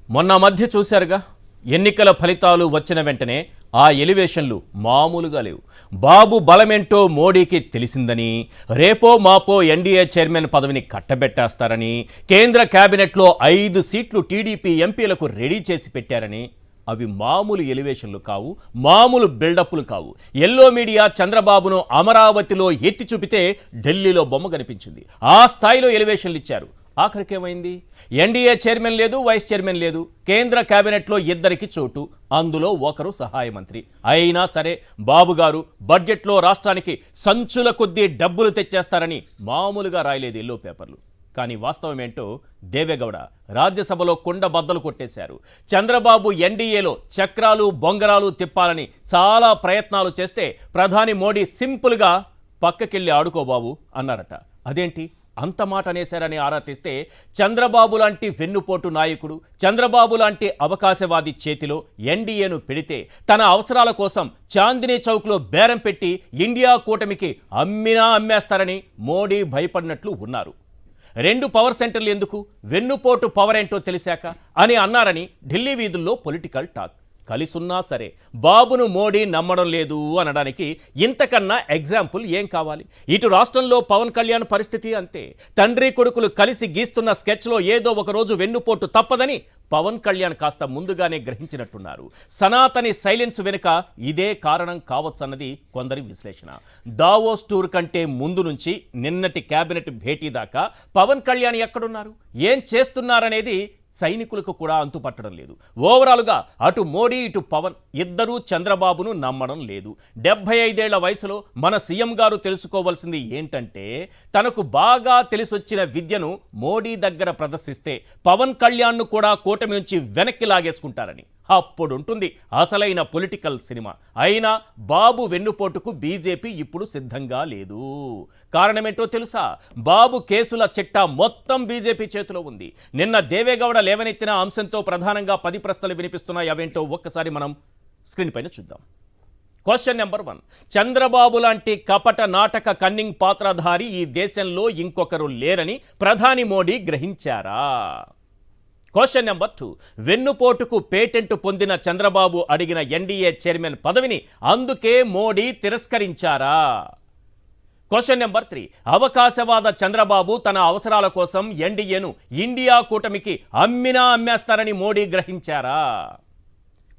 మొన్న మధ్య చూశారుగా ఎన్నికల ఫలితాలు వచ్చిన వెంటనే ఆ ఎలివేషన్లు మామూలుగా లేవు. బాబు బలమేంటో మోడీకి తెలిసిందని, రేపో మాపో ఎన్డీఏ చైర్మన్ పదవిని కట్టబెట్టేస్తారని, కేంద్ర కేబినెట్లో 5 సీట్లు టీడీపీ ఎంపీలకు రెడీ చేసి పెట్టారని. అవి మామూలు ఎలివేషన్లు కావు, మామూలు బిల్డప్లు కావు. ఎల్లో మీడియా చంద్రబాబును అమరావతిలో ఎత్తి చూపితే ఢిల్లీలో బొమ్మ కనిపించింది. ఆ స్థాయిలో ఎలివేషన్లు ఇచ్చారు. ఆఖరికేమైంది? ఎన్డీఏ చైర్మన్ లేదు, వైస్ చైర్మన్ లేదు. కేంద్ర కేబినెట్లో 2కి చోటు, అందులో ఒకరు సహాయ మంత్రి. అయినా సరే బాబు గారు బడ్జెట్లో రాష్ట్రానికి సంచుల కొద్దీ డబ్బులు తెచ్చేస్తారని మామూలుగా రాయలేదు ఎల్లో పేపర్లు. కానీ వాస్తవం ఏంటో దేవేగౌడ రాజ్యసభలో కుండ బద్దలు కొట్టేశారు. చంద్రబాబు ఎన్డీఏలో చక్రాలు బొంగరాలు తిప్పాలని చాలా ప్రయత్నాలు చేస్తే ప్రధాని మోడీ సింపుల్గా పక్కకెళ్ళి ఆడుకోబాబు అన్నారట. అదేంటి అంత మాట అనేశారని ఆరా తీస్తే, చంద్రబాబు లాంటి వెన్నుపోటు నాయకుడు, చంద్రబాబు లాంటి అవకాశవాది చేతిలో ఎన్డీఏను పెడితే తన అవసరాల కోసం చాందినీ చౌక్లో బేరం పెట్టి ఇండియా కూటమికి అమ్మినా అమ్మేస్తారని మోడీ భయపడినట్లు ఉన్నారు. 2 పవర్ సెంటర్లు ఎందుకు, వెన్నుపోటు పవర్ ఏంటో తెలిసాక అని అన్నారని ఢిల్లీ వీధుల్లో పొలిటికల్ టాక్. కలిసున్నా సరే బాబును మోడీ నమ్మడం లేదు అనడానికి ఇంతకన్నా ఎగ్జాంపుల్ ఏం కావాలి? ఇటు రాష్ట్రంలో పవన్ కళ్యాణ్ పరిస్థితి అంతే. తండ్రి కొడుకులు కలిసి గీస్తున్న స్కెచ్లో ఏదో ఒక రోజు వెన్నుపోటు తప్పదని పవన్ కళ్యాణ్ కాస్త ముందుగానే గ్రహించినట్టున్నారు. సనాతని సైలెన్స్ వెనుక ఇదే కారణం కావచ్చన్నది కొందరి విశ్లేషణ. దావోస్ టూర్ కంటే ముందు నుంచి నిన్నటి కేబినెట్ భేటీ దాకా పవన్ కళ్యాణ్ ఎక్కడున్నారు, ఏం చేస్తున్నారనేది సైనికులకు కూడా అంతుపట్టడం లేదు. ఓవరాల్గా అటు మోడీ ఇటు పవన్ ఇద్దరూ చంద్రబాబును నమ్మడం లేదు. 75 ఏళ్ల వయసులో మన సీఎం గారు తెలుసుకోవాల్సింది ఏంటంటే, తనకు బాగా తెలిసొచ్చిన విద్యను మోడీ దగ్గర ప్రదర్శిస్తే పవన్ కళ్యాణ్ను కూడా కూటమి నుంచి వెనక్కి లాగేసుకుంటారని. అప్పుడుంటుంది అసలైన పొలిటికల్ సినిమా. అయినా బాబు వెన్నుపోటుకు బీజేపీ ఇప్పుడు సిద్ధంగా లేదు. కారణమేంటో తెలుసా? బాబు కేసుల చిట్టా మొత్తం బీజేపీ చేతిలో ఉంది. నిన్న దేవేగౌడ లేవనెత్తిన అంశంతో ప్రధానంగా 10 ప్రశ్నలు వినిపిస్తున్నాయి. అవేంటో ఒక్కసారి మనం స్క్రీన్ పైన చూద్దాం. Question number 1. చంద్రబాబు లాంటి కపట నాటక కన్నింగ్ పాత్రధారి ఈ దేశంలో ఇంకొకరు లేరని ప్రధాని మోడీ గ్రహించారా? Question number 2. వెన్నుపోటుకు పేటెంట్ పొందిన చంద్రబాబు అడిగిన ఎన్డీఏ చైర్మన్ పదవిని అందుకే మోడీ తిరస్కరించారా? Question number 3. అవకాశవాద చంద్రబాబు తన అవసరాల కోసం ఎన్డీఏను ఇండియా కూటమికి అమ్మినా అమ్మేస్తారని మోడీ గ్రహించారా?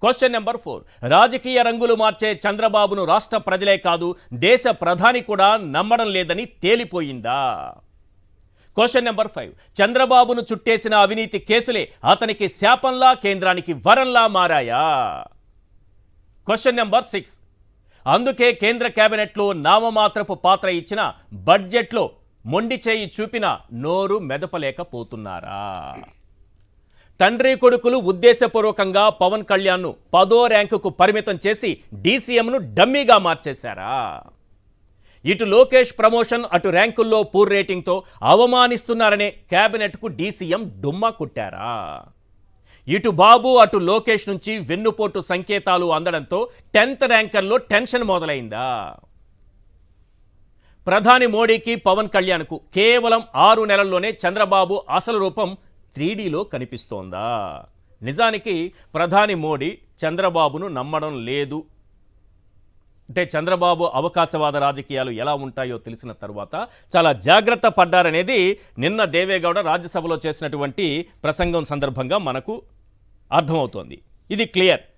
Question number 4. రాజకీయ రంగులు మార్చే చంద్రబాబును రాష్ట్ర ప్రజలే కాదు దేశ ప్రధాని కూడా నమ్మడం లేదని తేలిపోయిందా? Question number 5. చంద్రబాబును చుట్టేసిన అవినీతి కేసులే అతనికి శాపంలా కేంద్రానికి వరంలా మారాయా? Question number 6. అందుకే కేంద్ర కేబినెట్లో నామమాత్రపు పాత్ర ఇచ్చిన బడ్జెట్లో మొండి చేయి చూపిన నోరు మెదపలేకపోతున్నారా? తండ్రి కొడుకులు ఉద్దేశపూర్వకంగా పవన్ కళ్యాణ్ను 10వ ర్యాంకుకు పరిమితం చేసి డీసీఎంను డమ్మీగా మార్చేశారా? ఇటు లోకేష్ ప్రమోషన్, అటు ర్యాంకుల్లో పూర్ రేటింగ్తో అవమానిస్తున్నారనే కేబినెట్కు డీసీఎం డుమ్మా కొట్టారా? ఇటు బాబు అటు లోకేష్ నుంచి వెన్నుపోటు సంకేతాలు అందడంతో 10th ర్యాంకర్లో టెన్షన్ మొదలైందా? ప్రధాని మోడీకి పవన్ కళ్యాణ్కు కేవలం 6 నెలల్లోనే చంద్రబాబు అసలు రూపం 3Dలో కనిపిస్తోందా? నిజానికి ప్రధాని మోడీ చంద్రబాబును నమ్మడం లేదు. అంటే చంద్రబాబు అవకాశవాద రాజకీయాలు ఎలా ఉంటాయో తెలిసిన తర్వాత చాలా జాగ్రత్త పడ్డారనేది నిన్న దేవేగౌడ రాజ్యసభలో చేసినటువంటి ప్రసంగం సందర్భంగా మనకు అర్థమవుతోంది. ఇది క్లియర్.